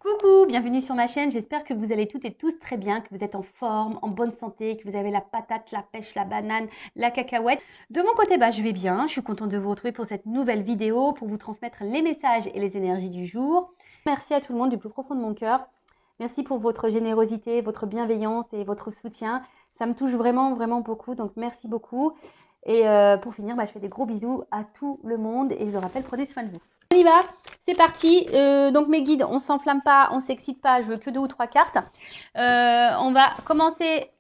Coucou, bienvenue sur ma chaîne, j'espère que vous allez toutes et tous très bien, que vous êtes en forme, en bonne santé, que vous avez la patate, la pêche, la banane, la cacahuète. De mon côté, je vais bien, je suis contente de vous retrouver pour cette nouvelle vidéo, pour vous transmettre les messages et les énergies du jour. Merci à tout le monde du plus profond de mon cœur. Merci pour votre générosité, votre bienveillance et votre soutien. Ça me touche vraiment, vraiment beaucoup, donc merci beaucoup. Et pour finir, je fais des gros bisous à tout le monde et je le rappelle, prenez soin de vous. On y va, c'est parti. Donc mes guides, on s'enflamme pas, on s'excite pas, je veux que 2 ou 3 cartes. On va commencer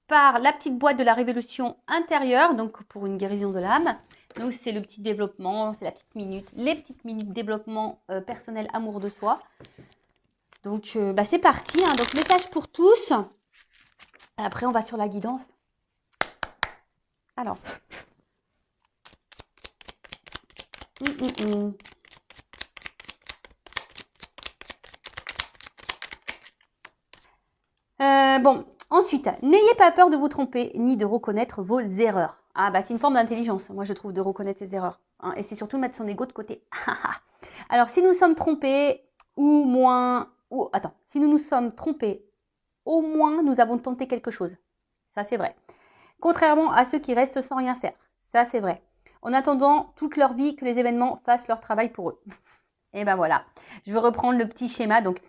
par la petite boîte de la révolution intérieure, donc pour une guérison de l'âme. Donc c'est le petit développement, c'est la petite minute, les petites minutes développement personnel, amour de soi. Donc c'est parti, hein. Donc message pour tous. Après on va sur la guidance. Alors. Bon, ensuite, n'ayez pas peur de vous tromper ni de reconnaître vos erreurs. Ah c'est une forme d'intelligence, moi je trouve, de reconnaître ses erreurs. Hein, et c'est surtout mettre son ego de côté. Alors si nous sommes trompés, si nous nous sommes trompés, au moins nous avons tenté quelque chose. Ça c'est vrai. Contrairement à ceux qui restent sans rien faire. Ça c'est vrai. En attendant toute leur vie que les événements fassent leur travail pour eux. Et voilà. Je vais reprendre le petit schéma. Donc,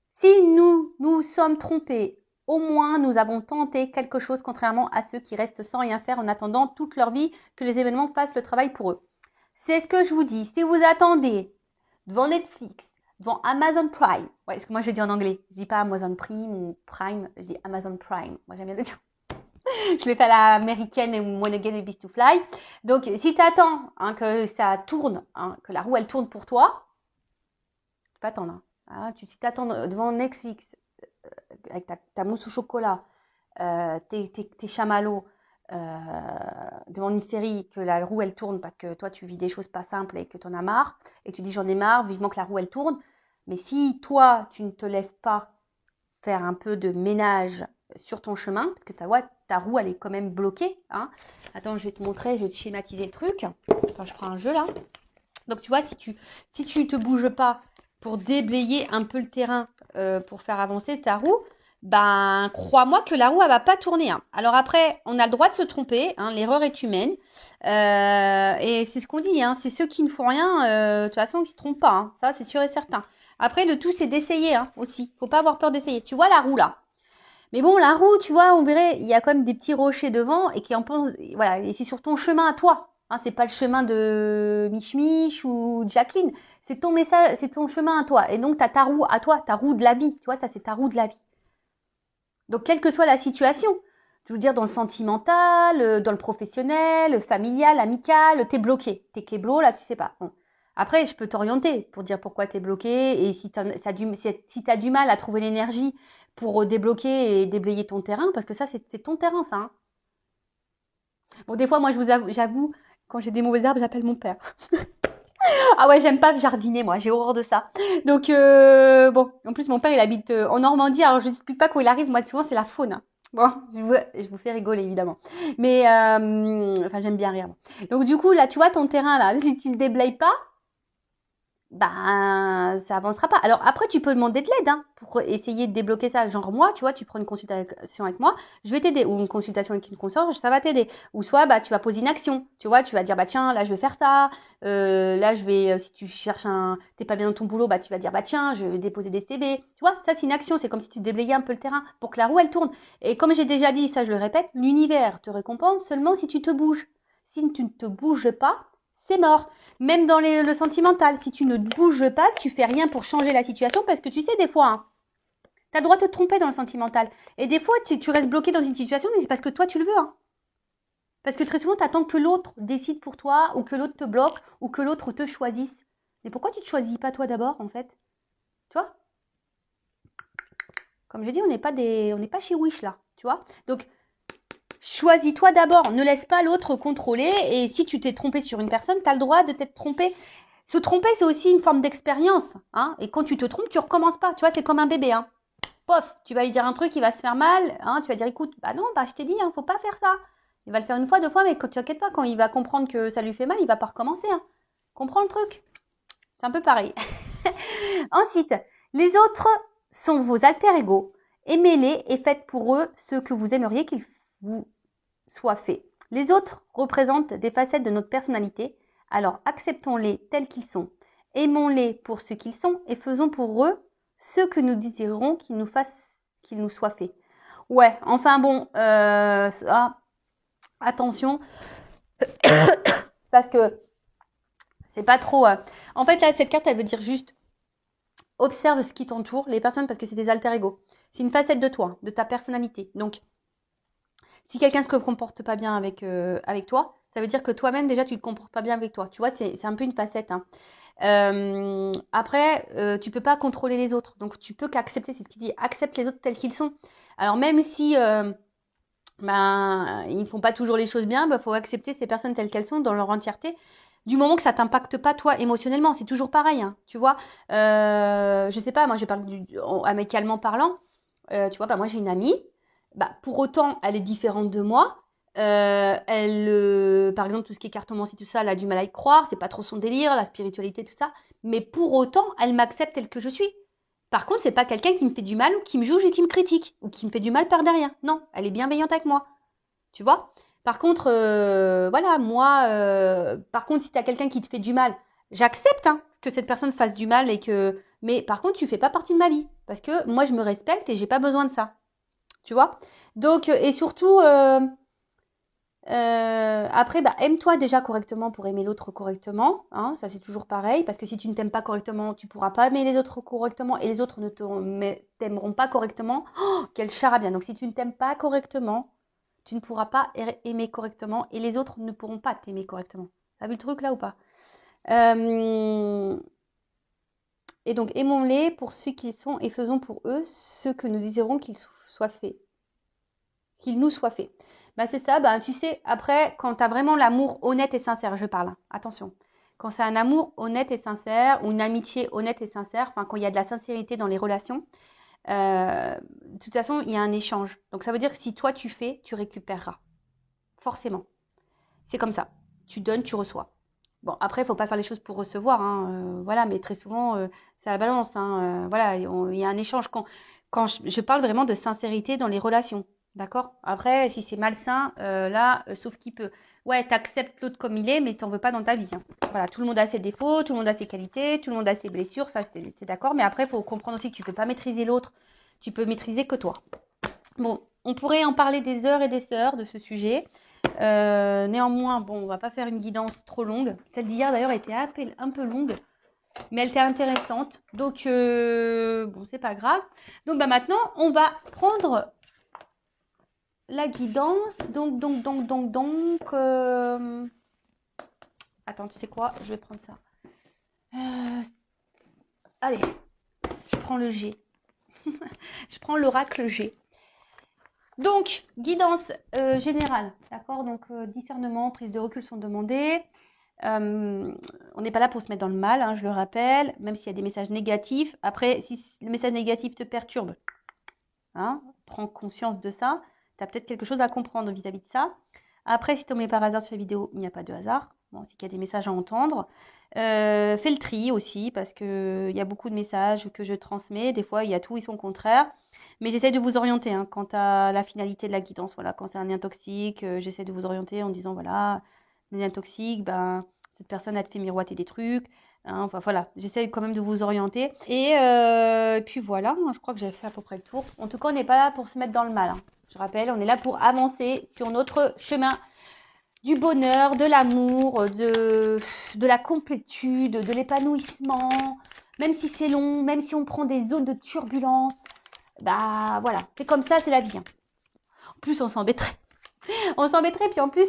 si nous nous sommes trompés, au moins nous avons tenté quelque chose, contrairement à ceux qui restent sans rien faire en attendant toute leur vie que les événements fassent le travail pour eux. C'est ce que je vous dis. Si vous attendez devant Netflix, devant Amazon Prime, ouais, parce que moi je dis en anglais, je dis pas Amazon Prime ou Prime, je dis Amazon Prime. Moi j'aime bien le dire. Je vais faire la américaine et When Again It Beats to Fly. Donc si tu attends que ça tourne, que la roue elle tourne pour toi, tu peux attendre. Si tu attends devant Netflix avec ta mousse au chocolat, tes chamallows, devant une série, que la roue elle tourne parce que toi tu vis des choses pas simples et que tu en as marre, et tu dis j'en ai marre, vivement que la roue elle tourne. Mais si toi tu ne te lèves pas faire un peu de ménage sur ton chemin, parce que ta roue elle est quand même bloquée. Attends, je vais te montrer, je vais te schématiser le truc. Attends, je prends un jeu là. Donc tu vois, si tu te bouges pas pour déblayer un peu le terrain, pour faire avancer ta roue, crois-moi que la roue elle va pas tourner. Alors après, on a le droit de se tromper, l'erreur est humaine, et c'est ce qu'on dit, c'est ceux qui ne font rien, de toute façon ils se trompent pas, ça c'est sûr et certain. Après le tout c'est d'essayer aussi, faut pas avoir peur d'essayer. Tu vois la roue là, mais bon la roue, tu vois, on verrait, il y a quand même des petits rochers devant et qui en pensent, voilà, et c'est sur ton chemin à toi. C'est pas le chemin de Mich Mich ou Jacqueline, c'est ton message, c'est ton chemin à toi. Et donc tu as ta roue à toi, ta roue de la vie, tu vois, ça c'est ta roue de la vie. Donc quelle que soit la situation, je veux dire dans le sentimental, dans le professionnel, le familial, amical, t'es bloqué, t'es kéblo là, tu sais pas. Bon. Après, je peux t'orienter pour dire pourquoi t'es bloqué et si t'as du mal à trouver l'énergie pour débloquer et déblayer ton terrain, parce que ça c'est ton terrain ça. Bon, des fois moi j'avoue, quand j'ai des mauvaises herbes, j'appelle mon père. Ah ouais, j'aime pas jardiner, moi, j'ai horreur de ça. Donc, bon, en plus, mon père, il habite en Normandie, alors je ne t'explique pas quand il arrive, moi, souvent, c'est la faune. Bon, je vous fais rigoler, évidemment. Mais, j'aime bien rire. Donc, du coup, là, tu vois, ton terrain, là, si tu le déblayes pas, ça avancera pas. Alors après, tu peux demander de l'aide pour essayer de débloquer ça. Genre moi, tu vois, tu prends une consultation avec moi, je vais t'aider. Ou une consultation avec une consorge, ça va t'aider. Ou soit, tu vas poser une action. Tu vois, tu vas dire, tiens, là, je vais faire ça. Là, je vais, si tu cherches t'es pas bien dans ton boulot, tu vas dire, tiens, je vais déposer des CV. Tu vois, ça, c'est une action. C'est comme si tu déblayais un peu le terrain pour que la roue, elle tourne. Et comme j'ai déjà dit, ça, je le répète, l'univers te récompense seulement si tu te bouges. Si tu ne te bouges pas, c'est mort. Même dans le sentimental, si tu ne bouges pas, tu fais rien pour changer la situation, parce que tu sais, des fois, tu as le droit de te tromper dans le sentimental. Et des fois, tu restes bloqué dans une situation, mais c'est parce que toi, tu le veux. Parce que très souvent, tu attends que l'autre décide pour toi, ou que l'autre te bloque, ou que l'autre te choisisse. Mais pourquoi tu ne te choisis pas toi d'abord, en fait? Tu vois? Comme je dis, on n'est pas chez Wish, là. Tu vois? Donc, choisis-toi d'abord, ne laisse pas l'autre contrôler. Et si tu t'es trompé sur une personne, tu as le droit de t'être trompé. Se tromper, c'est aussi une forme d'expérience. Et quand tu te trompes, tu recommences pas. Tu vois, c'est comme un bébé. Pof, tu vas lui dire un truc, il va se faire mal. Tu vas dire, écoute, non, je t'ai dit, faut pas faire ça. Il va le faire une fois, 2 fois, mais quand tu inquiètes pas, quand il va comprendre que ça lui fait mal, il va pas recommencer. Comprends le truc? C'est un peu pareil. Ensuite, Les autres sont vos alter-ego. Aimez-les et faites pour eux ce que vous aimeriez qu'ils vous soient fait. Les autres représentent des facettes de notre personnalité, alors acceptons-les tels qu'ils sont. Aimons-les pour ce qu'ils sont et faisons pour eux ce que nous désirerons qu'ils nous soient faits. Ouais, enfin bon, attention, parce que c'est pas trop... En fait, là, cette carte, elle veut dire juste observe ce qui t'entoure, les personnes, parce que c'est des alter-ego. C'est une facette de toi, de ta personnalité. Donc, si quelqu'un ne se comporte pas bien avec toi, ça veut dire que toi-même, déjà, tu ne te comportes pas bien avec toi. Tu vois, c'est un peu une facette. Hein. Après, tu peux pas contrôler les autres. Donc, tu peux qu'accepter, c'est ce qu'il dit, accepte les autres tels qu'ils sont. Alors, même si ils ne font pas toujours les choses bien, faut accepter ces personnes telles qu'elles sont dans leur entièreté. Du moment que ça t'impacte pas toi émotionnellement, c'est toujours pareil, hein, tu vois. Je sais pas, moi je parle amicalement parlant. Tu vois, moi j'ai une amie. Pour autant, elle est différente de moi. Par exemple, tout ce qui est cartomancie, tout ça, elle a du mal à y croire. C'est pas trop son délire, la spiritualité, tout ça. Mais pour autant, elle m'accepte telle que je suis. Par contre, c'est pas quelqu'un qui me fait du mal ou qui me juge et qui me critique ou qui me fait du mal par derrière. Non, elle est bienveillante avec moi. Tu vois? Par contre, voilà, moi, par contre, si tu as quelqu'un qui te fait du mal, j'accepte hein, que cette personne fasse du mal et que. Mais par contre, tu fais pas partie de ma vie. Parce que moi, je me respecte et j'ai pas besoin de ça. Tu vois? Donc, et surtout, après, aime-toi déjà correctement pour aimer l'autre correctement. Hein, ça, c'est toujours pareil. Parce que si tu ne t'aimes pas correctement, tu pourras pas aimer les autres correctement. Et les autres ne t'aimeront pas correctement. Oh, quel charabia. Donc, si tu ne t'aimes pas correctement, tu ne pourras pas aimer correctement. Et les autres ne pourront pas t'aimer correctement. T'as vu le truc là ou pas? Et donc, aimons-les pour ce qu'ils sont et faisons pour eux ce que nous désirons qu'ils soient faits. Qu'il nous soit fait. C'est ça, tu sais, après, quand tu as vraiment l'amour honnête et sincère, je parle, hein, attention. Quand c'est un amour honnête et sincère, ou une amitié honnête et sincère, enfin quand il y a de la sincérité dans les relations, de toute façon, il y a un échange. Donc ça veut dire que si toi tu fais, tu récupéreras. Forcément. C'est comme ça. Tu donnes, tu reçois. Bon, après, il ne faut pas faire les choses pour recevoir, hein, voilà, mais très souvent, c'est la balance, hein, voilà, il y a un échange. Quand je parle vraiment de sincérité dans les relations. D'accord? Après, si c'est malsain, là, sauf qui peut. Ouais, t'acceptes l'autre comme il est, mais t'en veux pas dans ta vie. Hein. Voilà, tout le monde a ses défauts, tout le monde a ses qualités, tout le monde a ses blessures, ça, t'es d'accord. Mais après, il faut comprendre aussi que tu peux pas maîtriser l'autre, tu peux maîtriser que toi. Bon, on pourrait en parler des heures et des heures de ce sujet. Néanmoins, bon, on va pas faire une guidance trop longue. Celle d'hier, d'ailleurs, était un peu longue, mais elle était intéressante. Donc, bon, c'est pas grave. Donc, maintenant, on va prendre la guidance, attends, tu sais quoi? Je vais prendre ça. Allez, je prends le G. Je prends l'oracle G. Donc, guidance générale, d'accord? Donc, discernement, prise de recul sont demandées. On n'est pas là pour se mettre dans le mal, hein, je le rappelle, même s'il y a des messages négatifs. Après, si le message négatif te perturbe, hein, prends conscience de ça. Tu as peut-être quelque chose à comprendre vis-à-vis de ça. Après, si tu tombes par hasard sur la vidéo, il n'y a pas de hasard. Bon, c'est qu'il y a des messages à entendre. Fais le tri aussi, parce qu'il y a beaucoup de messages que je transmets. Des fois, il y a tout et son contraire. Mais j'essaie de vous orienter hein, quant à la finalité de la guidance. Voilà, quand c'est un lien toxique, j'essaie de vous orienter en disant, voilà, le lien toxique, cette personne a te fait miroiter des trucs. Hein, enfin voilà, j'essaie quand même de vous orienter. Et puis voilà, je crois que j'ai fait à peu près le tour. En tout cas, on n'est pas là pour se mettre dans le mal. Hein. Je rappelle, on est là pour avancer sur notre chemin du bonheur, de l'amour, de la complétude, de l'épanouissement. Même si c'est long, même si on prend des zones de turbulence, voilà, c'est comme ça, c'est la vie. Hein. En plus, on s'embêterait. On s'embêterait, puis en plus,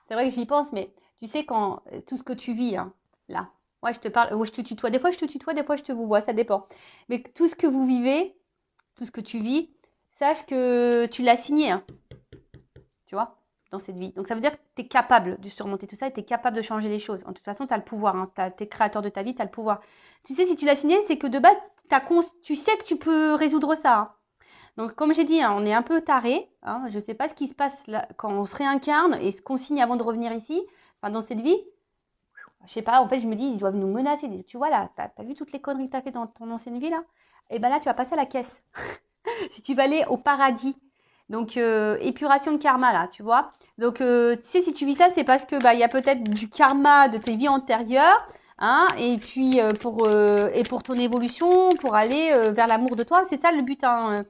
c'est vrai que j'y pense, mais tu sais, quand tout ce que tu vis, hein, là, ouais, je te parle, je te tutoie. Des fois, je te tutoie, des fois, je te vous vois, ça dépend. Mais tout ce que vous vivez, tout ce que tu vis, sache que tu l'as signé, hein, tu vois, dans cette vie. Donc, ça veut dire que tu es capable de surmonter tout ça et tu es capable de changer les choses. En toute façon, tu as le pouvoir. Hein, tu es créateur de ta vie, tu as le pouvoir. Tu sais, si tu l'as signé, c'est que de base, tu sais que tu peux résoudre ça. Hein. Donc, comme j'ai dit, hein, on est un peu taré. Hein, je ne sais pas ce qui se passe là, quand on se réincarne et ce qu'on signe avant de revenir ici, enfin, dans cette vie. Je sais pas, en fait, je me dis, ils doivent nous menacer. Tu vois, là, t'as vu toutes les conneries que t'as fait dans ton ancienne vie, là? et ben là, tu vas passer à la caisse. Si tu vas aller au paradis. Donc, épuration de karma, là, tu vois. Donc, tu sais, si tu vis ça, c'est parce que il y a peut-être du karma de tes vies antérieures, hein, et puis et pour ton évolution, pour aller vers l'amour de toi. C'est ça le but, hein,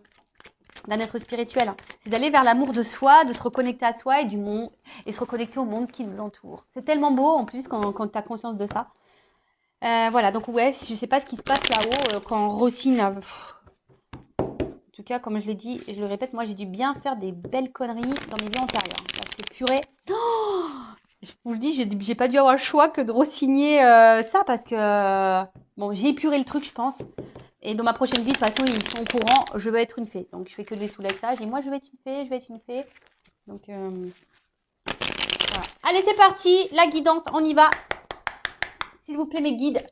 d'un être spirituel. Hein. C'est d'aller vers l'amour de soi, de se reconnecter à soi et du monde, et se reconnecter au monde qui nous entoure. C'est tellement beau, en plus, quand tu as conscience de ça. Voilà, donc ouais, je sais pas ce qui se passe là-haut quand Rossine... En tout cas, comme je l'ai dit, et je le répète, moi j'ai dû bien faire des belles conneries dans mes vies antérieures. Parce que purée, oh, je vous le dis, j'ai pas dû avoir le choix que de re-signer ça parce que bon, j'ai épuré le truc, je pense. Et dans ma prochaine vie, de toute façon, ils sont au courant, je vais être une fée. Donc je fais que des soulages. Et moi, je vais être une fée, je vais être une fée. Donc voilà. Allez, c'est parti, la guidance, on y va. S'il vous plaît, mes guides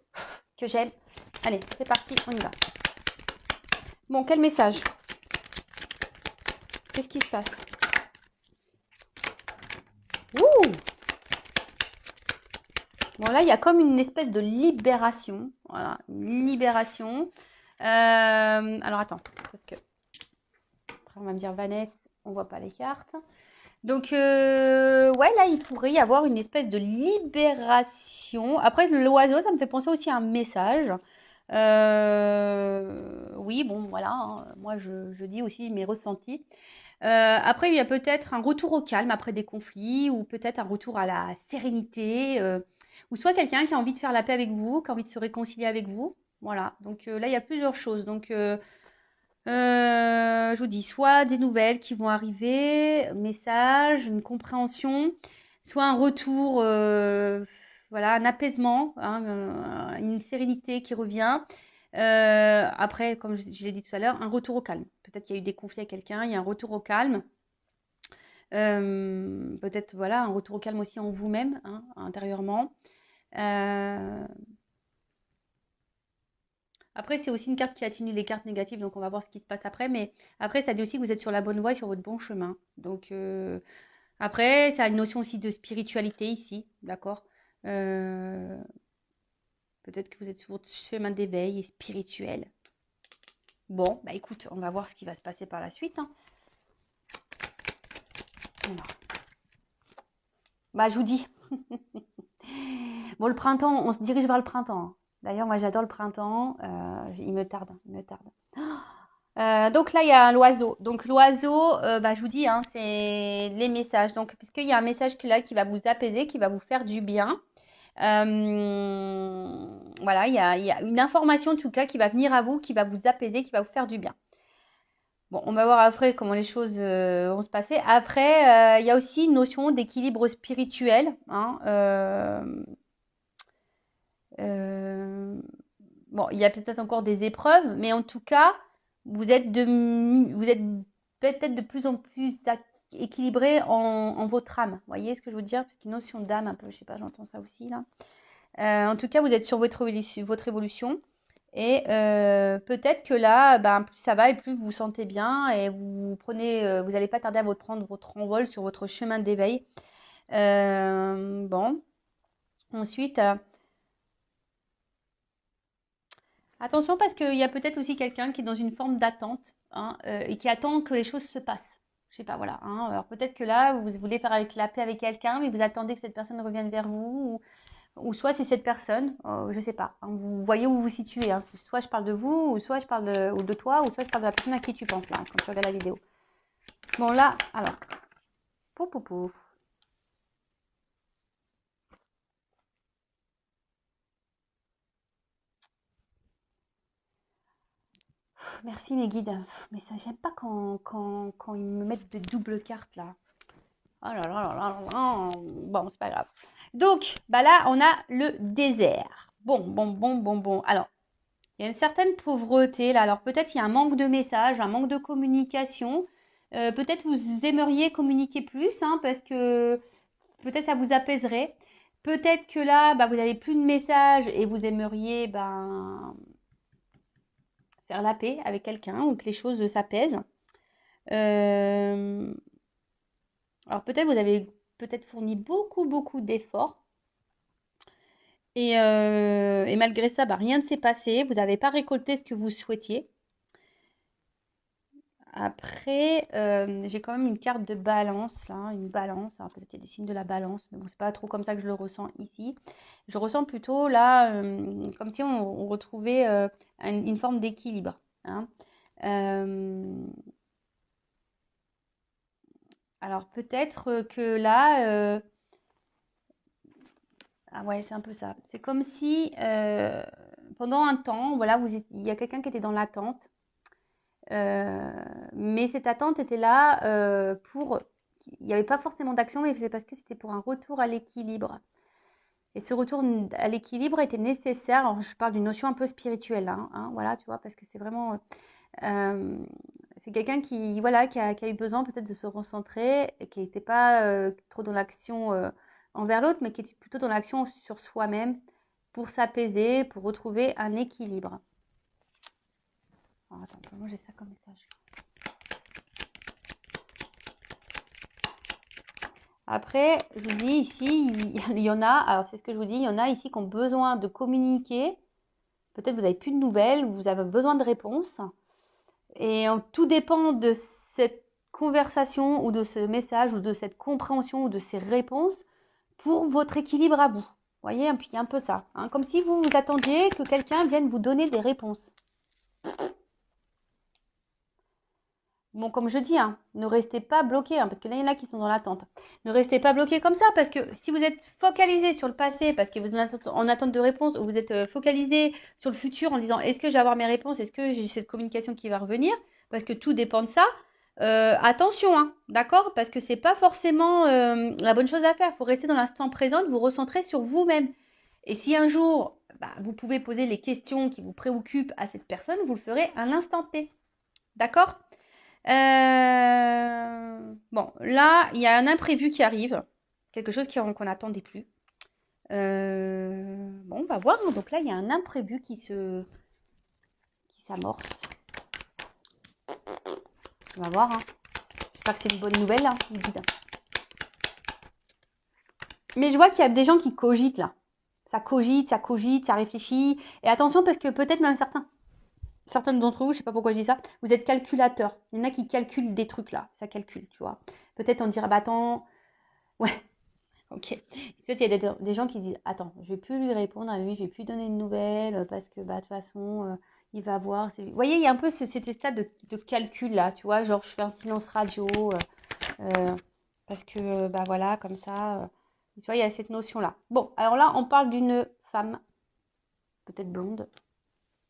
que j'aime. Allez, c'est parti, on y va. Bon, quel message? Qu'est-ce qui se passe? Ouh! Bon, là, il y a comme une espèce de libération. Voilà, une libération. Alors, attends, parce que après, on va me dire Vanessa, on voit pas les cartes. Donc, ouais, là, il pourrait y avoir une espèce de libération. Après, l'oiseau, ça me fait penser aussi à un message. Oui, bon, voilà, hein, moi, je dis aussi mes ressentis. Après, il y a peut-être un retour au calme après des conflits, ou peut-être un retour à la sérénité, ou soit quelqu'un qui a envie de faire la paix avec vous, qui a envie de se réconcilier avec vous. Voilà, donc là, il y a plusieurs choses. Donc, je vous dis, soit des nouvelles qui vont arriver, message, une compréhension, soit un retour, voilà, un apaisement, hein, une sérénité qui revient. Après, comme je l'ai dit tout à l'heure, un retour au calme. Peut-être qu'il y a eu des conflits avec quelqu'un, il y a un retour au calme. Peut-être, voilà, un retour au calme aussi en vous-même, hein, intérieurement. Euh, Après, c'est aussi une carte qui atténue les cartes négatives, donc on va voir ce qui se passe après. Mais après, ça dit aussi que vous êtes sur la bonne voie et sur votre bon chemin. Donc, après, ça a une notion aussi de spiritualité ici, d'accord. Euh, Peut-être que vous êtes sur votre chemin d'éveil et spirituel. Bon, bah écoute, on va voir ce qui va se passer par la suite. Hein. Alors, bah, je vous dis. Bon, le printemps, on se dirige vers le printemps. D'ailleurs, moi, j'adore le printemps. Il me tarde, il me tarde. Donc là, il y a l'oiseau. Donc l'oiseau, bah, je vous dis, hein, c'est les messages. Donc, puisqu'il y a un message là qui va vous apaiser, qui va vous faire du bien. Voilà, il y a une information en tout cas qui va venir à vous, qui va vous apaiser, qui va vous faire du bien. Bon, on va voir après comment les choses vont se passer. Après, il y a aussi une notion d'équilibre spirituel. Hein, euh, bon, il y a peut-être encore des épreuves, mais en tout cas, vous êtes peut-être de plus en plus équilibré en votre âme. Vous voyez ce que je veux dire? Parce qu'une notion d'âme, un peu, je sais pas, j'entends ça aussi là. En tout cas, vous êtes sur votre évolution. Et peut-être que là, ben, plus ça va et plus vous vous sentez bien et vous prenez, vous n'allez pas tarder à prendre votre envol sur votre chemin d'éveil. Bon, ensuite, attention parce qu'il y a peut-être aussi quelqu'un qui est dans une forme d'attente, hein, et qui attend que les choses se passent. Je sais pas, voilà. Hein. Alors peut-être que là, vous voulez faire avec la paix avec quelqu'un, mais vous attendez que cette personne revienne vers vous, ou soit c'est cette personne, je sais pas. Hein. Vous voyez où vous vous situez. Hein. Soit je parle de vous, ou soit je parle de toi, ou soit je parle de la personne à qui tu penses là, quand tu regardes la vidéo. Bon là, alors, pouf pouf pouf. Merci mes guides. Mais ça, j'aime pas quand ils me mettent de doubles cartes là. Oh là là là là là. Bon, c'est pas grave. Donc, bah là, on a le désert. Bon. Alors, il y a une certaine pauvreté là. Alors, peut-être il y a un manque de messages, un manque de communication. Peut-être vous aimeriez communiquer plus, hein, parce que peut-être ça vous apaiserait. Peut-être que là, bah, vous n'avez plus de messages et vous aimeriez ben, faire la paix avec quelqu'un ou que les choses s'apaisent. Euh, alors peut-être vous avez peut-être fourni beaucoup d'efforts Et malgré ça, bah, rien ne s'est passé. Vous n'avez pas récolté ce que vous souhaitiez. Après, j'ai quand même une carte de balance, là, une balance. Alors peut-être qu'il y a des signes de la balance, mais bon, c'est pas trop comme ça que je le ressens ici. Je ressens plutôt là, comme si on retrouvait une forme d'équilibre, hein. Euh, alors peut-être que là, ah ouais, c'est un peu ça. C'est comme si pendant un temps, voilà, il y a quelqu'un qui était dans l'attente. Euh, mais cette attente était là pour. Il n'y avait pas forcément d'action, mais c'est parce que c'était pour un retour à l'équilibre. Et ce retour à l'équilibre était nécessaire. Alors, je parle d'une notion un peu spirituelle, hein, voilà, tu vois, parce que c'est vraiment. euh, c'est quelqu'un qui, voilà, qui a eu besoin peut-être de se recentrer, et qui n'était pas trop dans l'action envers l'autre, mais qui était plutôt dans l'action sur soi-même pour s'apaiser, pour retrouver un équilibre. Alors, attends, comment j'ai ça comme message? Après, je vous dis ici, il y en a, alors c'est ce que je vous dis, il y en a ici qui ont besoin de communiquer. Peut-être vous n'avez plus de nouvelles, vous avez besoin de réponses. Et tout dépend de cette conversation ou de ce message ou de cette compréhension ou de ces réponses pour votre équilibre à vous. Vous voyez, puis il y a un peu ça, hein, comme si vous vous attendiez que quelqu'un vienne vous donner des réponses. Bon, comme je dis, hein, ne restez pas bloqué, parce que là, il y en a qui sont dans l'attente. Ne restez pas bloqué comme ça, parce que si vous êtes focalisé sur le passé, parce que vous êtes en attente de réponse, ou vous êtes focalisé sur le futur en disant est-ce que je vais avoir mes réponses, est-ce que j'ai cette communication qui va revenir, parce que tout dépend de ça. Attention, hein, d'accord, parce que c'est pas forcément la bonne chose à faire. Il faut rester dans l'instant présent, vous recentrer sur vous-même. Et si un jour, vous pouvez poser les questions qui vous préoccupent à cette personne, vous le ferez à l'instant T, d'accord? Bon, là, il y a un imprévu qui arrive, quelque chose qu'on n'attendait plus. Bon, on va voir, hein. Donc là, il y a un imprévu qui s'amorce. On va voir, hein. J'espère que c'est une bonne nouvelle, hein, vous dites. Mais je vois qu'il y a des gens qui cogitent là. Ça cogite, ça réfléchit. Et attention, parce que peut-être même certaines d'entre vous, je sais pas pourquoi je dis ça, vous êtes calculateurs. Il y en a qui calculent des trucs là. Ça calcule, tu vois. Peut-être on dirait, attends, ouais. Ok. Ensuite, il y a des gens qui disent attends, je vais plus lui répondre à lui, je vais plus donner de nouvelles parce que de toute façon, il va voir. Vous voyez, il y a un peu cet état de calcul là, tu vois, genre je fais un silence radio parce que voilà, comme ça. Tu vois, il y a cette notion là. Bon, alors là, on parle d'une femme, peut-être blonde.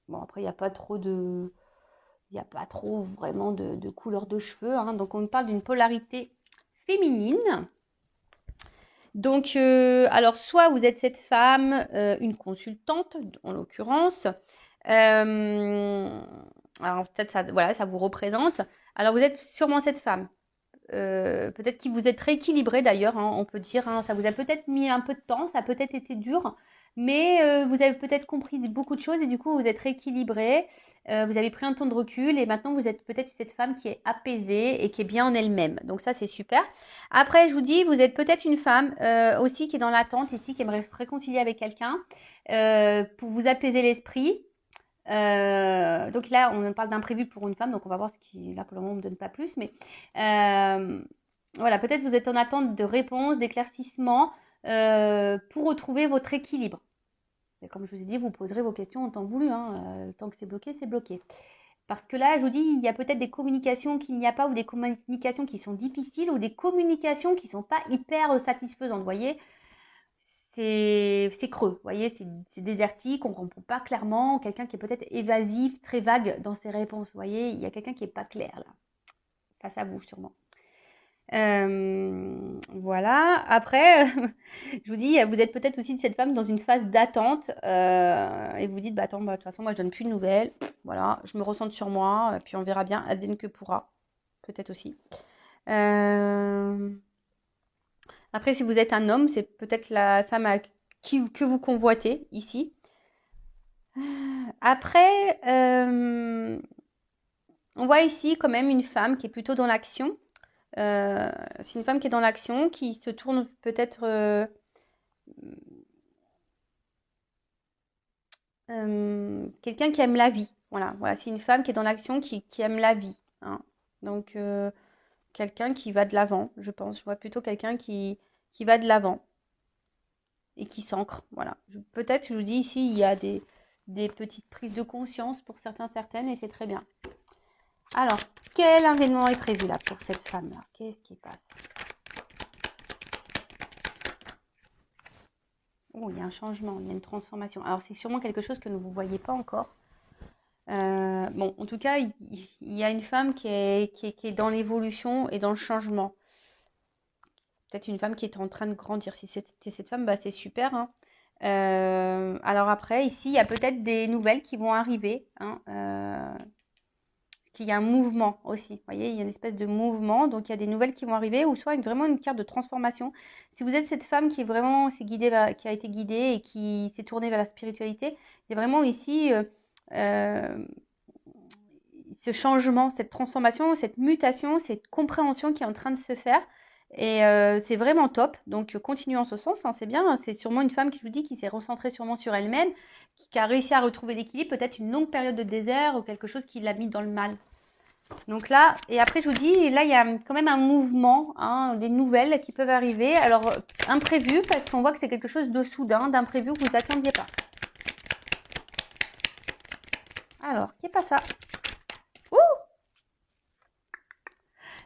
Bon, après, il n'y a pas trop vraiment de couleur de cheveux, hein, donc on parle d'une polarité féminine. Donc, alors, soit vous êtes cette femme, une consultante, en l'occurrence. Alors, peut-être ça, voilà, ça vous représente. Alors, vous êtes sûrement cette femme. Peut-être que vous êtes rééquilibré d'ailleurs, hein, on peut dire, hein, ça vous a peut-être mis un peu de temps, ça a peut-être été dur, mais vous avez peut-être compris beaucoup de choses et du coup vous êtes rééquilibré, vous avez pris un temps de recul et maintenant vous êtes peut-être cette femme qui est apaisée et qui est bien en elle-même. Donc ça c'est super. Après je vous dis, vous êtes peut-être une femme aussi qui est dans l'attente ici, qui aimerait se réconcilier avec quelqu'un pour vous apaiser l'esprit. Donc là, on parle d'imprévu pour une femme, donc on va voir ce qui, là pour le moment, on ne me donne pas plus, mais voilà, peut-être vous êtes en attente de réponses, d'éclaircissements pour retrouver votre équilibre. Et comme je vous ai dit, vous poserez vos questions en temps voulu, hein, tant que c'est bloqué, c'est bloqué. Parce que là, je vous dis, il y a peut-être des communications qu'il n'y a pas, ou des communications qui sont difficiles, ou des communications qui ne sont pas hyper satisfaisantes, vous voyez. C'est creux, vous voyez, c'est désertique, on ne comprend pas clairement, quelqu'un qui est peut-être évasif, très vague dans ses réponses, vous voyez, il y a quelqu'un qui n'est pas clair là, face à vous sûrement. Voilà, après, je vous dis, vous êtes peut-être aussi de cette femme dans une phase d'attente et vous dites, attends, de toute façon, moi je donne plus de nouvelles, voilà, je me ressente sur moi, puis on verra bien, advienne que pourra, peut-être aussi. Après, si vous êtes un homme, c'est peut-être la femme que vous convoitez ici. Après, on voit ici quand même une femme qui est plutôt dans l'action. C'est une femme qui est dans l'action, qui se tourne peut-être quelqu'un qui aime la vie. Voilà, voilà, c'est une femme qui est dans l'action, qui aime la vie, hein. Donc, quelqu'un qui va de l'avant, je pense. Je vois plutôt quelqu'un qui va de l'avant et qui s'ancre. Voilà. Peut-être, je vous dis ici, il y a des petites prises de conscience pour certains, certaines, et c'est très bien. Alors, quel événement est prévu là pour cette femme-là? Qu'est-ce qui passe? Oh, il y a un changement, il y a une transformation. Alors, c'est sûrement quelque chose que vous ne voyez pas encore. Bon, en tout cas, il y a une femme qui est dans l'évolution et dans le changement. Peut-être une femme qui est en train de grandir. Si c'était cette femme, bah, c'est super, hein. Alors après, ici, il y a peut-être des nouvelles qui vont arriver, hein, qu'il y a un mouvement aussi. Vous voyez, il y a une espèce de mouvement, donc il y a des nouvelles qui vont arriver, ou soit vraiment une carte de transformation. Si vous êtes cette femme qui est vraiment qui a été guidée et qui s'est tournée vers la spiritualité, il y a vraiment ici euh, ce changement, cette transformation, cette mutation, cette compréhension qui est en train de se faire. Et c'est vraiment top. Donc, continue en ce sens, hein, c'est bien. C'est sûrement une femme qui, je vous dis, qui s'est recentrée sûrement sur elle-même, qui a réussi à retrouver l'équilibre, peut-être une longue période de désert ou quelque chose qui l'a mis dans le mal. Donc là, et après, je vous dis, là, il y a quand même un mouvement, hein, des nouvelles qui peuvent arriver. Alors, imprévu, parce qu'on voit que c'est quelque chose de soudain, d'imprévu que vous n'attendiez pas. Alors, qui est pas ça? Ouh!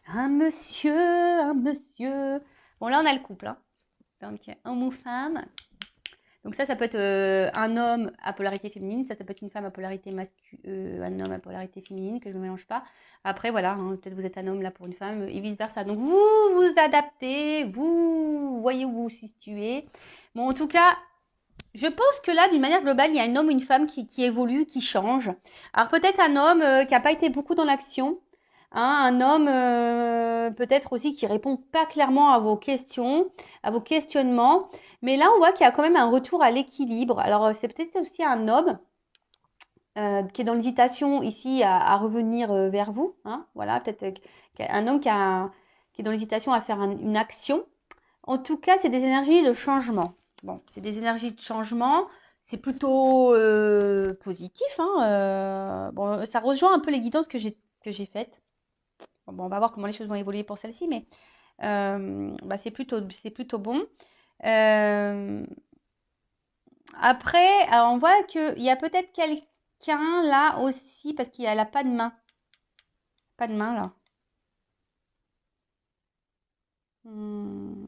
Un monsieur. Bon, là, on a le couple, hein. Donc, homme ou femme. Donc ça peut être un homme à polarité féminine, ça peut être une femme à polarité masculine, un homme à polarité féminine, que je ne mélange pas. Après, voilà, hein, peut-être vous êtes un homme là pour une femme, et vice-versa. Donc vous vous adaptez, vous voyez où vous vous situez. Bon, en tout cas, je pense que là, d'une manière globale, il y a un homme ou une femme qui évolue, qui change. Alors peut-être un homme qui n'a pas été beaucoup dans l'action, hein, un homme peut-être aussi qui répond pas clairement à vos questions, à vos questionnements. Mais là, on voit qu'il y a quand même un retour à l'équilibre. Alors c'est peut-être aussi un homme qui est dans l'hésitation ici à revenir vers vous, hein. Voilà, peut-être un homme qui est dans l'hésitation à faire une action. En tout cas, c'est des énergies de changement. Bon, c'est des énergies de changement. C'est plutôt positif, hein. Bon, ça rejoint un peu les guidances que j'ai faites. Bon, on va voir comment les choses vont évoluer pour celle-ci, mais bah, c'est plutôt bon. Euh, Après, alors on voit qu'il y a peut-être quelqu'un là aussi, parce qu'il n'a pas de main. Pas de main là. Hmm.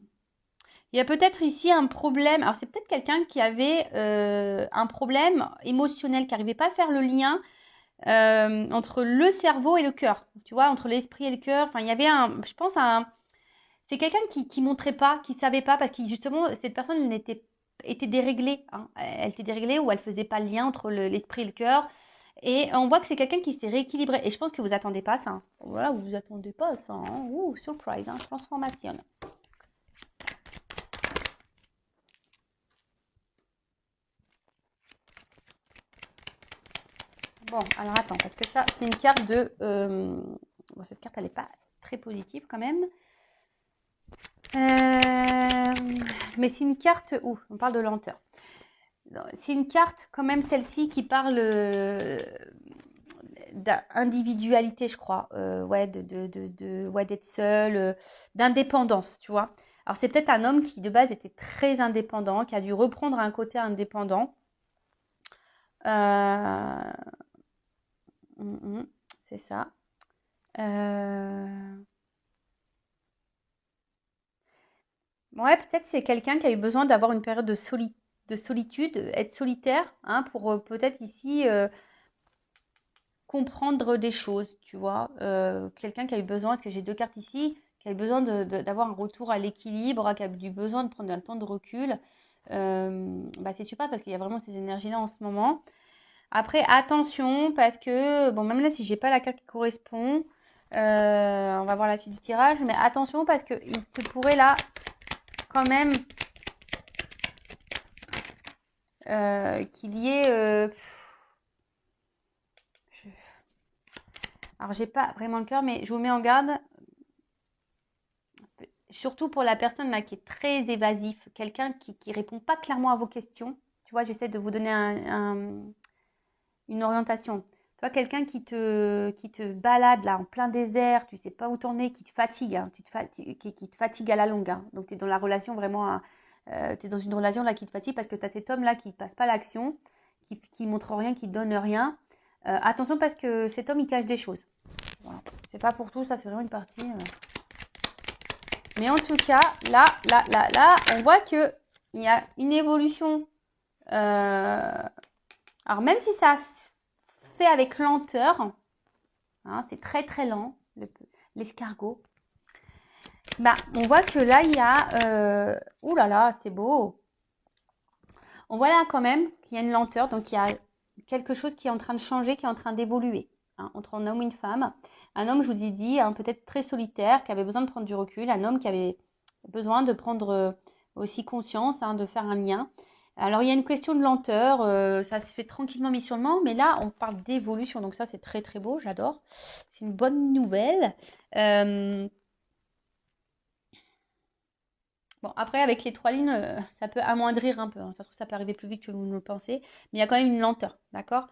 Il y a peut-être ici un problème. Alors, c'est peut-être quelqu'un qui avait un problème émotionnel, qui n'arrivait pas à faire le lien entre le cerveau et le cœur. Tu vois, entre l'esprit et le cœur. Enfin, il y avait je pense, c'est quelqu'un qui montrait pas, qui savait pas, parce que justement, cette personne était déréglée, hein. Elle était déréglée ou elle faisait pas le lien entre l'esprit et le cœur. Et on voit que c'est quelqu'un qui s'est rééquilibré. Et je pense que vous attendez pas ça, hein. Voilà, vous attendez pas ça, hein. Ouh, surprise, hein, transformation. Bon, alors attends, parce que ça, c'est une carte de... Bon, cette carte, elle n'est pas très positive quand même. Mais c'est une carte... Ouh, on parle de lenteur. C'est une carte quand même, celle-ci, qui parle d'individualité, je crois. Ouais, ouais, d'être seul, d'indépendance, tu vois. Alors, c'est peut-être un homme qui, de base, était très indépendant, qui a dû reprendre un côté indépendant. Euh, c'est ça. Euh, Ouais, peut-être c'est quelqu'un qui a eu besoin d'avoir une période de solitude, être solitaire, hein, pour peut-être ici comprendre des choses, tu vois. Quelqu'un qui a eu besoin, parce que j'ai deux cartes ici, qui a eu besoin d'avoir un retour à l'équilibre, qui a eu besoin de prendre un temps de recul. Bah, c'est super parce qu'il y a vraiment ces énergies-là en ce moment. Après, attention, parce que, bon, même là, si j'ai pas la carte qui correspond, on va voir la suite du tirage, mais attention parce qu'il se pourrait là quand même qu'il y ait... alors, j'ai pas vraiment le cœur, mais je vous mets en garde, surtout pour la personne là qui est très évasif, quelqu'un qui répond pas clairement à vos questions. Tu vois, j'essaie de vous donner une orientation. Toi, quelqu'un qui te balade là en plein désert, tu sais pas où t'en es, qui te fatigue, hein, qui te fatigue à la longue. Hein. Donc, tu es dans la relation vraiment, tu es dans une relation là qui te fatigue parce que tu as cet homme là qui ne passe pas l'action, qui montre rien, qui donne rien. Attention parce que cet homme il cache des choses. Voilà. C'est pas pour tout, ça c'est vraiment une partie. Mais en tout cas, là, on voit qu'il y a une évolution. Alors même si ça se fait avec lenteur, hein, c'est très très lent, l'escargot. Bah, on voit que là, il y a... ouh là là, c'est beau. On voit là quand même qu'il y a une lenteur, donc il y a quelque chose qui est en train de changer, qui est en train d'évoluer. Hein, entre un homme et une femme. Un homme, je vous ai dit, hein, peut-être très solitaire, qui avait besoin de prendre du recul. Un homme qui avait besoin de prendre aussi conscience, hein, de faire un lien. Alors, il y a une question de lenteur. Ça se fait tranquillement, mais sûrement. Mais là, on parle d'évolution. Donc ça, c'est très, très beau. J'adore. C'est une bonne nouvelle. Bon, après, avec les 3 lignes, ça peut amoindrir un peu. Hein. Ça se trouve, ça peut arriver plus vite que vous ne le pensez. Mais il y a quand même une lenteur. D'accord.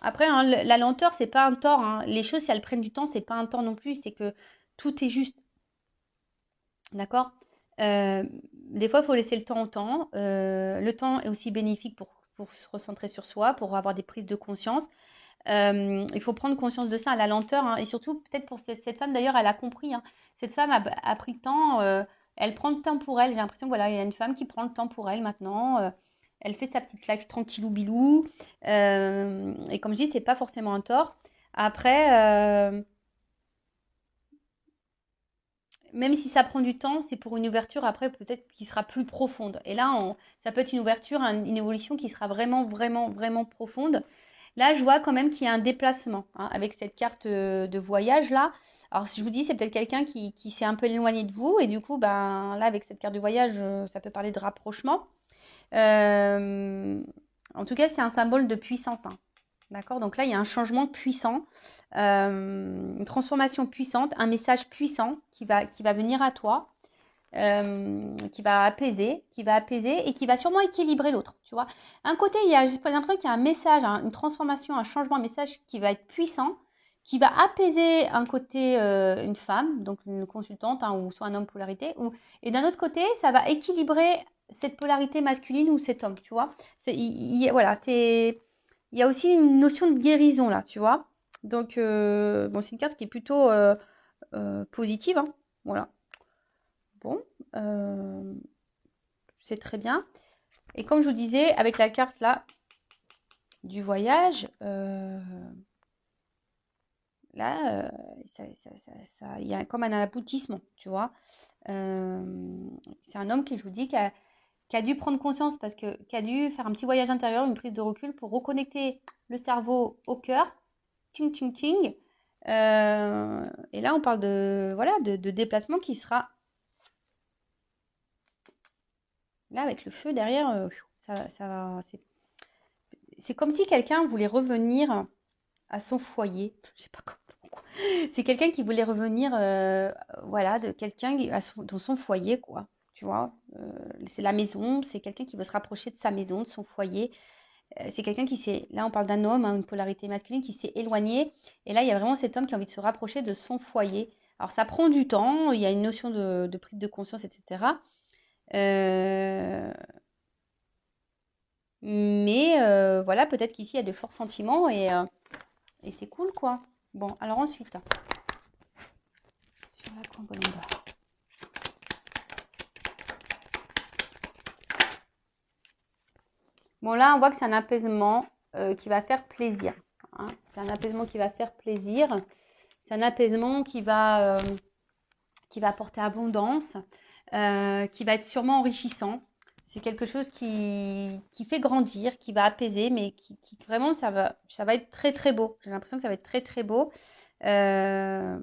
Après, hein, la lenteur, c'est pas un tort. Hein. Les choses, si elles prennent du temps, c'est pas un tort non plus. C'est que tout est juste. D'accord. Des fois, il faut laisser le temps au temps. Le temps est aussi bénéfique pour se recentrer sur soi, pour avoir des prises de conscience. Il faut prendre conscience de ça, la lenteur. Hein. Et surtout, peut-être pour cette femme, d'ailleurs, elle a compris. Hein. Cette femme a pris le temps. Elle prend le temps pour elle. J'ai l'impression que voilà, il y a une femme qui prend le temps pour elle maintenant. Elle fait sa petite life tranquillou bilou. Et comme je dis, c'est pas forcément un tort. Après, même si ça prend du temps, c'est pour une ouverture après peut-être qui sera plus profonde. Et là, ça peut être une ouverture, une évolution qui sera vraiment, vraiment, vraiment profonde. Là, je vois quand même qu'il y a un déplacement hein, avec cette carte de voyage là. Alors, si je vous dis, c'est peut-être quelqu'un qui s'est un peu éloigné de vous. Et du coup, ben, là, avec cette carte de voyage, ça peut parler de rapprochement. En tout cas, c'est un symbole de puissance. Hein. D'accord. Donc là, il y a un changement puissant, une transformation puissante, un message puissant qui va venir à toi, qui va apaiser et qui va sûrement équilibrer l'autre. Tu vois. Un côté, j'ai l'impression qu'il y a un message, hein, une transformation, un changement, un message qui va être puissant, qui va apaiser un côté une femme, donc une consultante, hein, ou soit un homme polarité, et d'un autre côté, ça va équilibrer cette polarité masculine ou cet homme, tu vois. Voilà, il y a aussi une notion de guérison là, tu vois. Donc, bon, c'est une carte qui est plutôt positive. Hein. Voilà. Bon, c'est très bien. Et comme je vous disais, avec la carte là du voyage, là, il y a comme un aboutissement, tu vois. C'est un homme qui, je vous dis, qui a dû prendre conscience parce que qui a dû faire un petit voyage intérieur, une prise de recul pour reconnecter le cerveau au cœur. Ting, ting, ting. Et là, on parle de, voilà, de déplacement qui sera là avec le feu derrière. C'est comme si quelqu'un voulait revenir à son foyer. Je sais pas comment. C'est quelqu'un qui voulait revenir, voilà, de quelqu'un dans son foyer, quoi. Tu vois, c'est la maison, c'est quelqu'un qui veut se rapprocher de sa maison, de son foyer. C'est quelqu'un qui s'est, là on parle d'un homme, hein, une polarité masculine qui s'est éloigné. Et là, il y a vraiment cet homme qui a envie de se rapprocher de son foyer. Alors ça prend du temps, il y a une notion de prise de conscience, etc. Mais voilà, peut-être qu'ici, il y a de forts sentiments et c'est cool, quoi. Bon, alors ensuite, sur la Colombe. Bon, là, on voit que c'est un apaisement qui va faire plaisir. Hein. C'est un apaisement qui va faire plaisir. C'est un apaisement qui va apporter abondance, qui va être sûrement enrichissant. C'est quelque chose qui fait grandir, qui va apaiser, mais qui vraiment, ça va être très, très beau. J'ai l'impression que ça va être très, très beau. En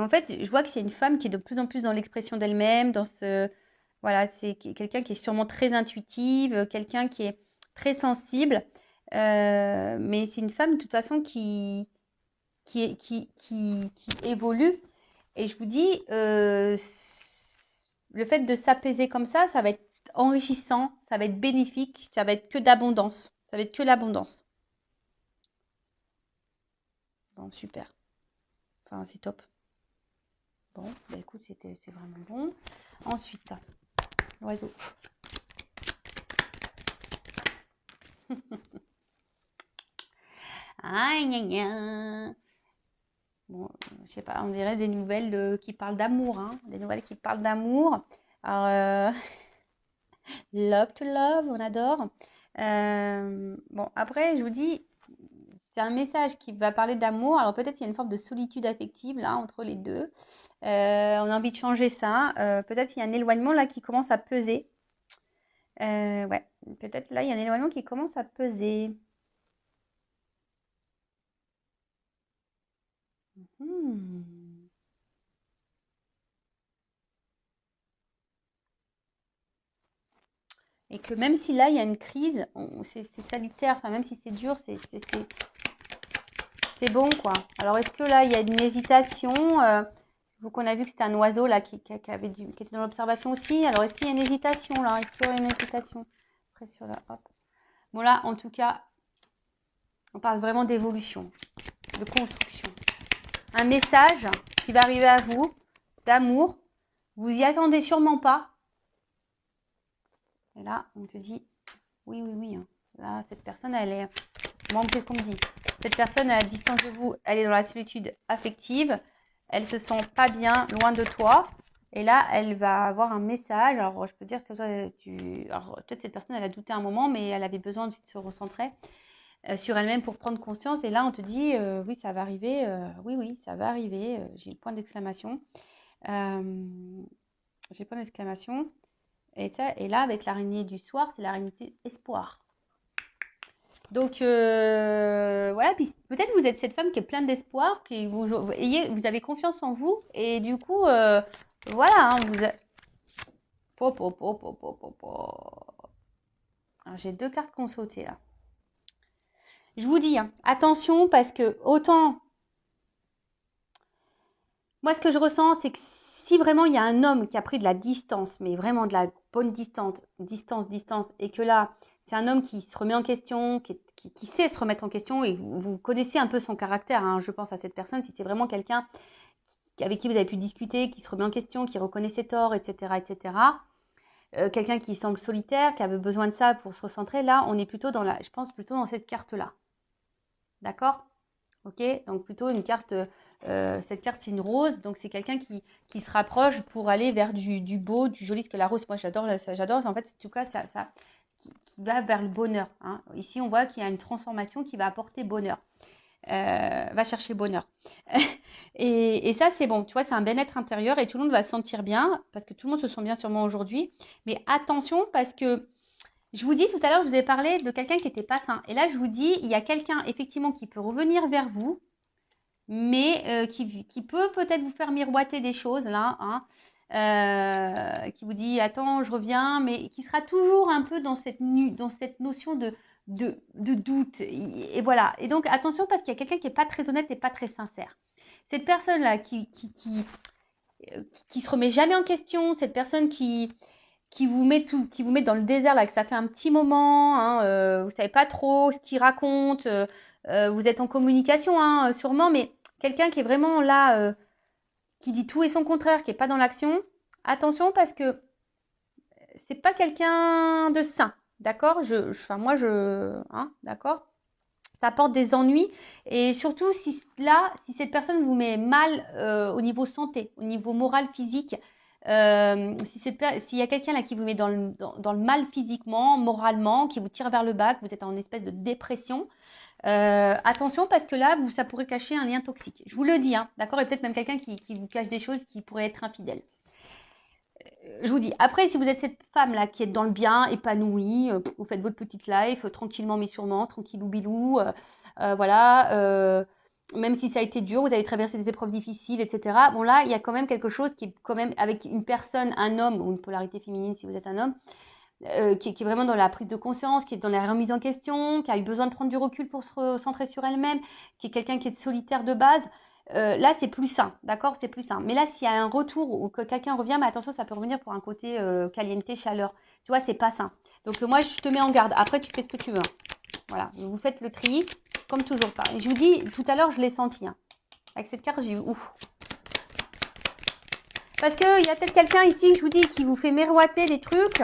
fait, je vois que c'est une femme qui est de plus en plus dans l'expression d'elle-même, dans ce... Voilà, c'est quelqu'un qui est sûrement très intuitive, quelqu'un qui est très sensible. Mais c'est une femme, de toute façon, qui évolue. Et je vous dis, le fait de s'apaiser comme ça va être enrichissant, ça va être bénéfique, ça va être que d'abondance. Ça va être que l'abondance. Bon, super. Enfin, c'est top. Bon, bah écoute, c'est vraiment bon. Ensuite, l'oiseau. Aïe, aïe, aïe. Bon, je sais pas, on dirait des nouvelles qui parlent d'amour, hein. Des nouvelles qui parlent d'amour. Alors, love to love, on adore. Bon, après, je vous dis, c'est un message qui va parler d'amour. Alors peut-être qu'il y a une forme de solitude affective là entre les deux. On a envie de changer ça. Peut-être qu'il y a un éloignement là qui commence à peser. Ouais, peut-être là il y a un éloignement qui commence à peser. Et que même si là il y a une crise, c'est salutaire. Enfin même si c'est dur, c'est bon quoi. Alors est-ce que là il y a une hésitation Vous qu'on a vu que c'était un oiseau là qui était dans l'observation aussi. Alors est-ce qu'il y a une hésitation là Est-ce qu'il y aurait une hésitation après sur la hop. Bon là en tout cas, on parle vraiment d'évolution, de construction. Un message qui va arriver à vous, d'amour. Vous y attendez sûrement pas. Et là on te dit oui oui oui. Hein. Là cette personne elle est, moi c'est ce qu'on me dit. Cette personne à distance de vous, elle est dans la solitude affective. Elle se sent pas bien loin de toi. Et là, elle va avoir un message. Alors, je peux dire que toi, alors, peut-être cette personne, elle a douté un moment, mais elle avait besoin de se recentrer sur elle-même pour prendre conscience. Et là, on te dit, oui, ça va arriver. Oui, oui, ça va arriver. J'ai le point d'exclamation. J'ai le point d'exclamation. Et là, avec l'araignée du soir, c'est l'araignée espoir. Donc voilà, puis peut-être vous êtes cette femme qui est pleine d'espoir, vous avez confiance en vous, et du coup, voilà, hein, j'ai 2 cartes qui ont sauté là. Je vous dis, hein, attention parce que autant, moi ce que je ressens, c'est que si vraiment il y a un homme qui a pris de la distance, mais vraiment de la bonne distance, et que là, c'est un homme qui se remet en question, qui sait se remettre en question, et vous connaissez un peu son caractère, hein, je pense à cette personne, si c'est vraiment quelqu'un avec qui vous avez pu discuter, qui se remet en question, qui reconnaît ses torts, etc., etc., quelqu'un qui semble solitaire, qui avait besoin de ça pour se recentrer, là, on est plutôt je pense plutôt dans cette carte-là. D'accord ? Ok ? Donc plutôt une carte, cette carte c'est une rose, donc c'est quelqu'un qui se rapproche pour aller vers du beau, du joli, parce que la rose, moi j'adore, en fait, en tout cas, ça qui va vers le bonheur. Hein. Ici, on voit qu'il y a une transformation qui va apporter bonheur. Va chercher bonheur. et ça, c'est bon. Tu vois, c'est un bien-être intérieur et tout le monde va se sentir bien parce que tout le monde se sent bien sûrement aujourd'hui. Mais attention parce que je vous dis tout à l'heure, je vous ai parlé de quelqu'un qui n'était pas sain. Et là, je vous dis, il y a quelqu'un effectivement qui peut revenir vers vous, mais qui peut peut-être vous faire miroiter des choses là, hein, qui vous dit attends, je reviens, mais qui sera toujours un peu dans cette notion de doute. Et voilà. Et donc attention parce qu'il y a quelqu'un qui n'est pas très honnête et pas très sincère. Cette personne-là qui se remet jamais en question, cette personne qui vous met dans le désert là, que ça fait un petit moment, hein, vous savez pas trop ce qu'il raconte, vous êtes en communication, hein, sûrement, mais quelqu'un qui est vraiment là, qui dit tout et son contraire, qui est pas dans l'action, attention parce que c'est pas quelqu'un de sain, d'accord hein, d'accord. Ça apporte des ennuis et surtout si cette personne vous met mal au niveau santé, au niveau moral, physique, s'il y a quelqu'un là qui vous met dans le mal physiquement, moralement, qui vous tire vers le bas, que vous êtes en espèce de dépression, attention parce que là, ça pourrait cacher un lien toxique. Je vous le dis, hein, d'accord. Et peut-être même quelqu'un qui vous cache des choses qui pourraient être infidèles. Je vous dis, après, si vous êtes cette femme-là qui est dans le bien, épanouie, vous faites votre petite life, tranquillement mais sûrement, tranquillou bilou, voilà, même si ça a été dur, vous avez traversé des épreuves difficiles, etc. Bon là, il y a quand même quelque chose qui est quand même avec une personne, un homme, ou une polarité féminine si vous êtes un homme, qui est vraiment dans la prise de conscience, qui est dans la remise en question, qui a eu besoin de prendre du recul pour se recentrer sur elle-même, qui est quelqu'un qui est solitaire de base. là, c'est plus sain, d'accord? C'est plus sain. Mais là, s'il y a un retour ou que quelqu'un revient, mais attention, ça peut revenir pour un côté caliente, chaleur. Tu vois, c'est pas sain. Donc, moi, je te mets en garde. Après, tu fais ce que tu veux. Hein. Voilà, vous faites le tri, comme toujours. Et je vous dis, tout à l'heure, je l'ai senti. Hein. Avec cette carte, j'ai eu ouf. Parce qu'il y a peut-être quelqu'un ici, je vous dis, qui vous fait miroiter des trucs.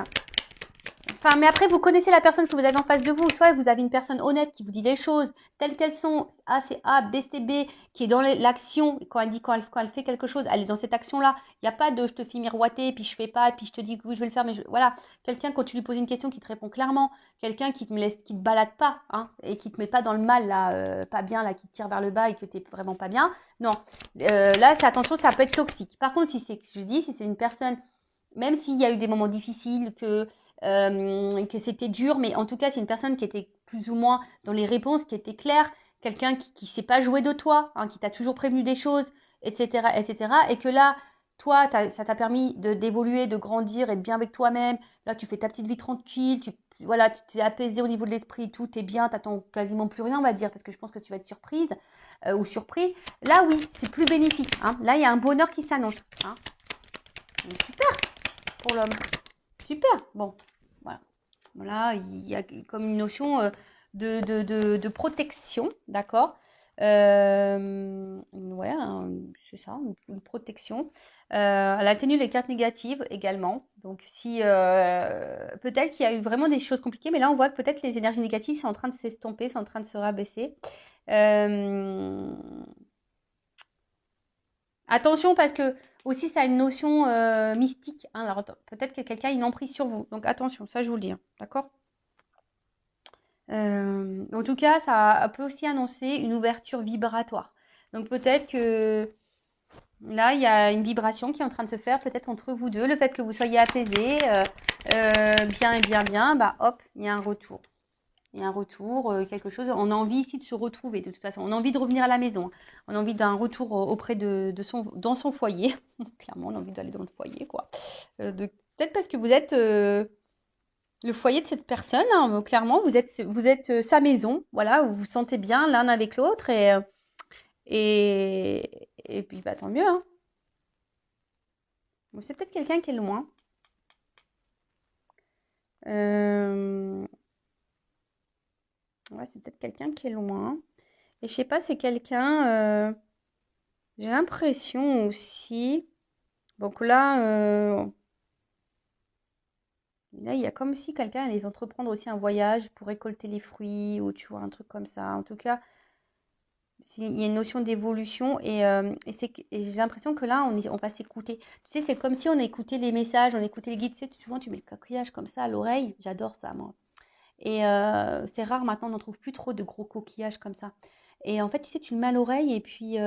Enfin, mais après, vous connaissez la personne que vous avez en face de vous. Soit vous avez une personne honnête qui vous dit les choses telles qu'elles sont. A, c'est A, B, c'est B, qui est dans l'action. Quand elle fait quelque chose, elle est dans cette action-là. Il n'y a pas de je te fais miroiter, puis je fais pas, puis je te dis que oui, je vais le faire. Voilà. Quelqu'un, quand tu lui poses une question, qui te répond clairement. Quelqu'un qui te balade pas, hein, et qui te met pas dans le mal, là, pas bien, là, qui te tire vers le bas et que tu n'es vraiment pas bien. Non. Là, c'est attention, ça peut être toxique. Par contre, si c'est une personne, même s'il y a eu des moments difficiles, que c'était dur, mais en tout cas, c'est une personne qui était plus ou moins dans les réponses, qui était claire, quelqu'un qui ne s'est pas joué de toi, hein, qui t'a toujours prévenu des choses, etc., etc., et que là, toi, ça t'a permis d'évoluer, de grandir, être bien avec toi-même. Là, tu fais ta petite vie tranquille, voilà, tu t'es apaisé au niveau de l'esprit, tout est bien, t'attends quasiment plus rien, on va dire, parce que je pense que tu vas être surprise ou surpris. Là, oui, c'est plus bénéfique. Hein. Là, il y a un bonheur qui s'annonce. Hein. Super pour l'homme. Super. Bon, voilà. Voilà, il y a comme une notion de protection, d'accord? Ouais, c'est ça, une protection. Elle atténue les cartes négatives également. Donc, si peut-être qu'il y a eu vraiment des choses compliquées, mais là, on voit que peut-être les énergies négatives sont en train de s'estomper, sont en train de se rabaisser. Attention parce que aussi ça a une notion mystique. Hein, alors peut-être que quelqu'un a une emprise sur vous. Donc attention, ça je vous le dis. Hein, d'accord? En tout cas, ça peut aussi annoncer une ouverture vibratoire. Donc peut-être que là, il y a une vibration qui est en train de se faire, peut-être entre vous deux. Le fait que vous soyez apaisés, bien et bien, bien, bah hop, il y a un retour. Il y a un retour, quelque chose. On a envie ici de se retrouver, de toute façon. On a envie de revenir à la maison. On a envie d'un retour auprès dans son foyer. Clairement, on a envie d'aller dans le foyer, quoi. Peut-être parce que vous êtes le foyer de cette personne, hein, clairement, vous êtes sa maison, voilà, où vous vous sentez bien l'un avec l'autre et puis bah, tant mieux. Hein. C'est peut-être quelqu'un qui est loin. Ouais, c'est peut-être quelqu'un qui est loin. Et je sais pas, c'est quelqu'un. J'ai l'impression aussi. Donc là, il y a comme si quelqu'un allait entreprendre aussi un voyage pour récolter les fruits ou tu vois, un truc comme ça. En tout cas, il y a une notion d'évolution et j'ai l'impression que là, on va s'écouter. Tu sais, c'est comme si on écoutait les messages, on écoutait les guides. Tu sais, souvent, tu mets le coquillage comme ça à l'oreille. J'adore ça, moi. Et c'est rare maintenant, on n'en trouve plus trop de gros coquillages comme ça. Et en fait, tu sais, tu le mets à l'oreille et puis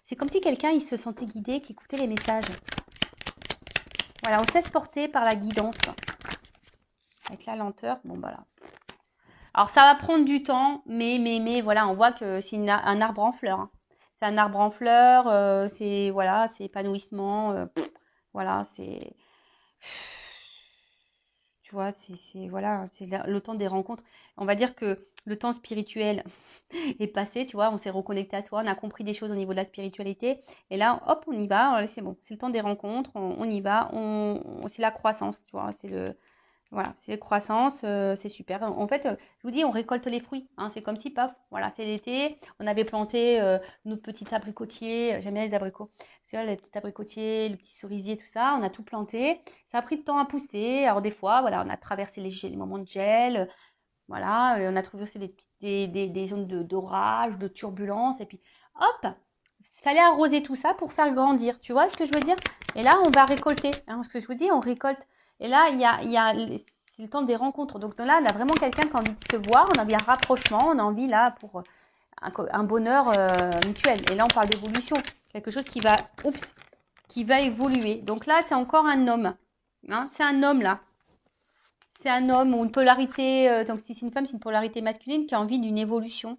c'est comme si quelqu'un, il se sentait guidé, qui écoutait les messages. Voilà, on se laisse porter par la guidance. Avec la lenteur, bon, voilà. Alors, ça va prendre du temps, mais voilà, on voit que c'est un arbre en fleurs. Hein. C'est un arbre en fleurs, voilà, c'est épanouissement. Voilà, c'est. Tu vois, voilà, c'est le temps des rencontres. On va dire que le temps spirituel est passé, tu vois, on s'est reconnecté à soi, on a compris des choses au niveau de la spiritualité. Et là, hop, on y va, c'est bon, c'est le temps des rencontres, on y va, c'est la croissance, tu vois, voilà, c'est croissance, c'est super. En fait, je vous dis, on récolte les fruits. Hein, c'est comme si, paf, voilà, c'est l'été. On avait planté nos petits abricotiers. J'aime bien les abricots. Tu vois, les petits abricotiers, le petit cerisier, tout ça. On a tout planté. Ça a pris de temps à pousser. Alors des fois, voilà, on a traversé les moments de gel. Voilà, on a traversé des zones d'orage, de turbulence. Et puis, hop, il fallait arroser tout ça pour faire grandir. Tu vois ce que je veux dire? Et là, on va récolter. Hein, ce que je vous dis, on récolte. Et là, c'est le temps des rencontres. Donc là, on a vraiment quelqu'un qui a envie de se voir, on a envie d'un rapprochement, on a envie là pour un bonheur mutuel. Et là, on parle d'évolution. Quelque chose qui va évoluer. Donc là, c'est encore un homme. Hein, c'est un homme là. C'est un homme ou une polarité. Donc si c'est une femme, c'est une polarité masculine qui a envie d'une évolution.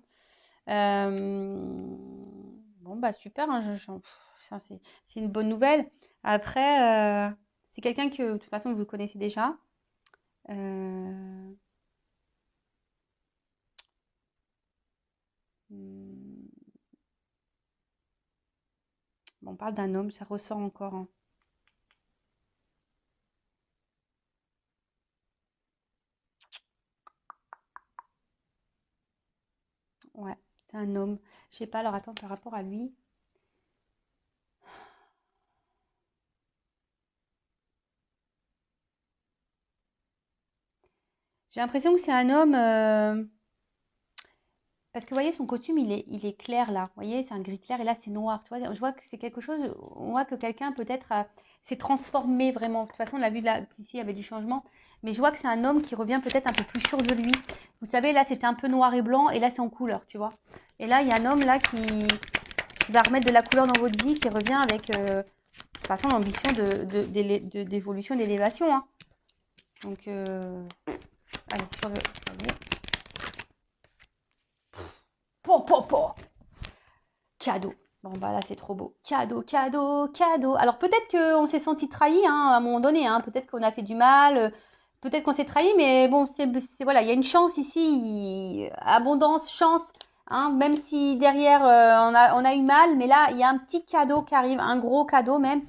Bon, bah super, hein, ça, c'est une bonne nouvelle. Après, c'est quelqu'un que de toute façon vous connaissez déjà. Euh, hmm, On parle d'un homme, ça ressort encore, hein. Ouais, c'est un homme. Je sais pas, alors attends, par rapport à lui. J'ai l'impression que c'est un homme. Parce que vous voyez, son costume, il est clair là. Vous voyez, c'est un gris clair et là, c'est noir. Tu vois, je vois que c'est quelque chose. On voit que quelqu'un peut-être s'est transformé vraiment. De toute façon, on l'a vu là, ici, il y avait du changement. Mais je vois que c'est un homme qui revient peut-être un peu plus sûr de lui. Vous savez, là, c'était un peu noir et blanc et là, c'est en couleur, tu vois. Et là, il y a un homme là qui va remettre de la couleur dans votre vie, qui revient avec, de toute façon, l'ambition d'évolution, d'élévation, hein. Donc, allez, sur le. Allez. Po, po, po. Cadeau. Bon, bah là, c'est trop beau. Cadeau, cadeau, cadeau. Alors, peut-être qu'on s'est senti trahi, hein, à un moment donné, hein. Peut-être qu'on a fait du mal. Peut-être qu'on s'est trahi, mais bon, voilà, il y a une chance ici. Abondance, chance. Hein, même si derrière, on a eu mal. Mais là, il y a un petit cadeau qui arrive. Un gros cadeau même.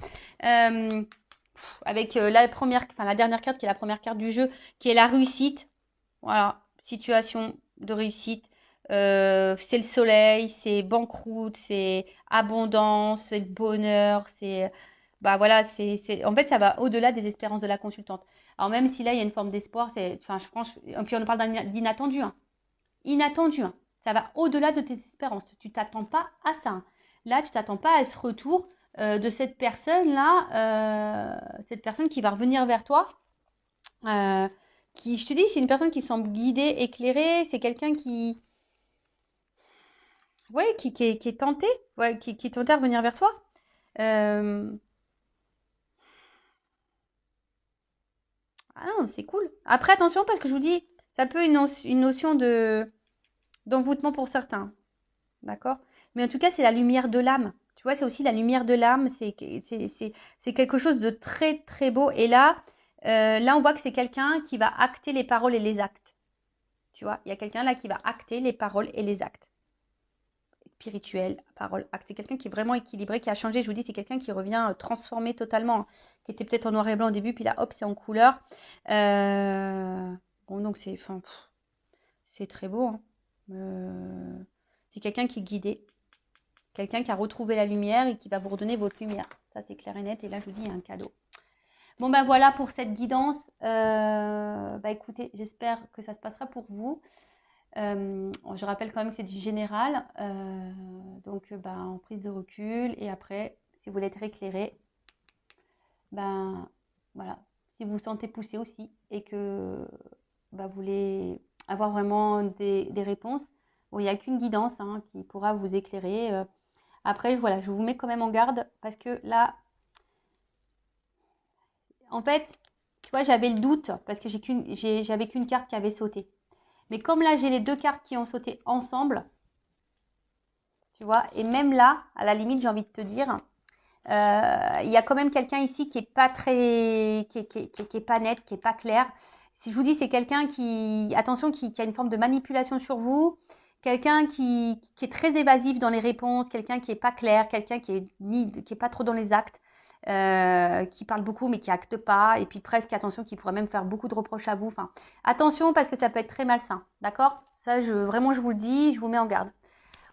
Avec la dernière carte qui est la première carte du jeu, qui est la réussite. Voilà, situation de réussite. C'est le soleil, c'est banqueroute, c'est abondance, c'est bonheur, c'est bah voilà, en fait ça va au-delà des espérances de la consultante. Alors même si là il y a une forme d'espoir, enfin je pense, et puis on parle d'inattendu, hein. Inattendu, hein. Ça va au-delà de tes espérances. Tu t'attends pas à ça, hein. Là tu t'attends pas à ce retour de cette personne-là, cette personne qui va revenir vers toi. Je te dis, c'est une personne qui semble guidée, éclairée. C'est quelqu'un ouais, qui est tenté, ouais, qui est tenté à revenir vers toi. Euh, Ah non, c'est cool. Après, attention, parce que je vous dis, ça peut une notion d'envoûtement pour certains. D'accord? Mais en tout cas, c'est la lumière de l'âme. Tu vois, c'est aussi la lumière de l'âme. C'est quelque chose de très, très beau. Et là, on voit que c'est quelqu'un qui va acter les paroles et les actes. Tu vois, il y a quelqu'un là qui va acter les paroles et les actes. Spirituel, parole, acte. C'est quelqu'un qui est vraiment équilibré, qui a changé. Je vous dis, c'est quelqu'un qui revient transformé totalement, qui était peut-être en noir et blanc au début, puis là, hop, c'est en couleur. Bon, donc c'est très beau, hein. C'est quelqu'un qui est guidé, quelqu'un qui a retrouvé la lumière et qui va vous redonner votre lumière. Ça, c'est clair et net. Et là, je vous dis, il y a un cadeau. Bon, ben voilà pour cette guidance. Bah écoutez, j'espère que ça se passera pour vous. Je rappelle quand même que c'est du général, donc en prise de recul. Et après, si vous voulez être éclairé, ben voilà, si vous vous sentez poussé aussi et que vous voulez avoir vraiment des réponses, bon, il n'y a qu'une guidance, hein, qui pourra vous éclairer. Après, voilà, je vous mets quand même en garde parce que là, en fait, tu vois, j'avais le doute parce que j'avais qu'une carte qui avait sauté. Mais comme là, j'ai les deux cartes qui ont sauté ensemble, tu vois, et même là, à la limite, j'ai envie de te dire, il y a quand même quelqu'un ici qui est pas très, qui est pas net, qui est pas clair. Si je vous dis, c'est quelqu'un attention, qui a une forme de manipulation sur vous, quelqu'un qui est très évasif dans les réponses, quelqu'un qui est pas clair, quelqu'un qui est pas trop dans les actes, qui parle beaucoup mais qui acte pas, et puis presque, attention, qui pourrait même faire beaucoup de reproches à vous. Enfin, attention parce que ça peut être très malsain, d'accord? Ça, vraiment, je vous le dis, je vous mets en garde.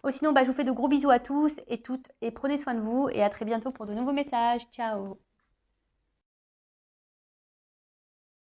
Oh, sinon, je vous fais de gros bisous à tous et toutes et prenez soin de vous et à très bientôt pour de nouveaux messages. Ciao!